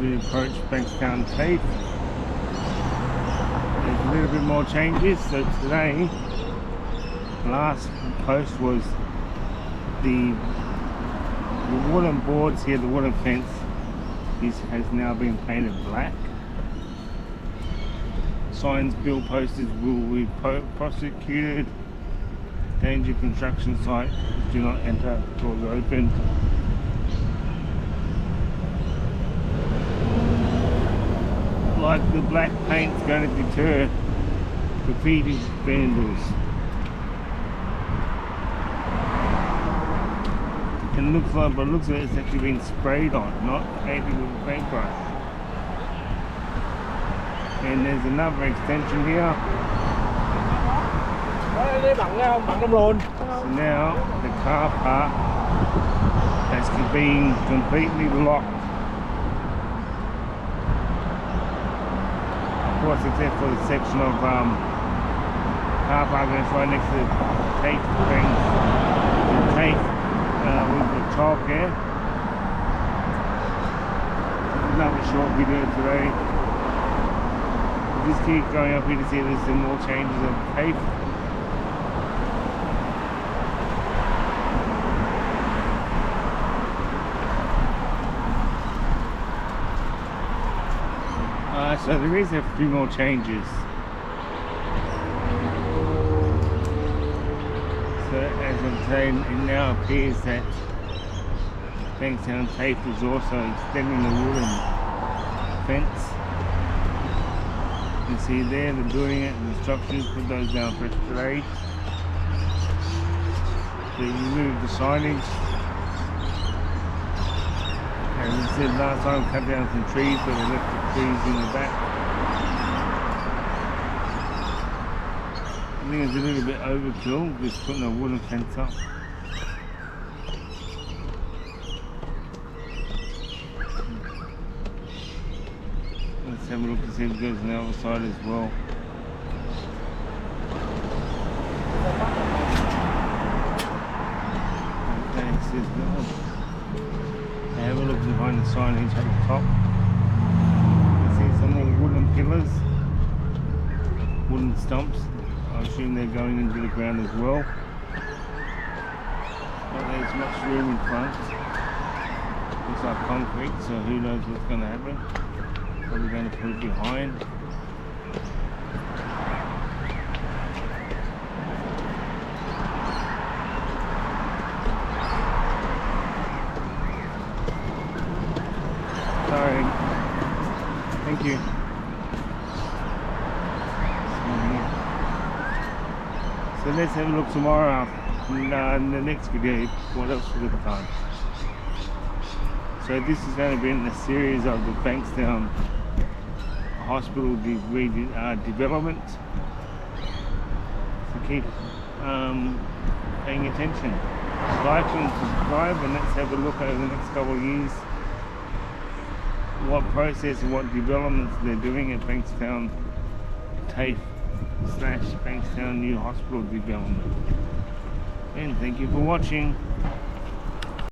we approach Bankstown TAFE. There's a little bit more changes. So today, last post was the wooden boards here, the wooden fence has now been painted black. Signs, bill posters will be prosecuted. Danger construction site, do not enter, doors open. Like the black paint's going to deter graffiti vandals. It looks like, but it looks like it's actually been sprayed on, not painted with a paintbrush. And there's another extension here. So now the car park has been completely locked. Of course, except for the section of car park that's right next to the TAFE thing. The TAFE with the childcare. Another short video today. Just keep going up here to see there's some more changes of TAFE. So there is a few more changes. So as I'm saying, it now appears that Bankstown TAFE is also extending the wooden fence. You see there, they're doing it, the instructions, put those down for today. They removed the signage. As I said last time, cut down some trees, but they left the trees in the back. I think it's a little bit overkill, just putting a wooden fence up. Let's have a look to see if it goes on the other side as well. Okay, it says go. Have a look behind the signage at the top. You see some more wooden pillars, wooden stumps. I assume they're going into the ground as well. Not there's much room in front. Looks like concrete, so who knows what's going to happen. Probably going to put it behind. Sorry. Thank you. So let's have a look tomorrow in the next video. What else we got time? So this is going to be in a series of the Bankstown Hospital development. So keep paying attention. Like and subscribe, and let's have a look over the next couple of years what process and what developments they're doing at Bankstown TAFE / Bankstown New Hospital development. And thank you for watching.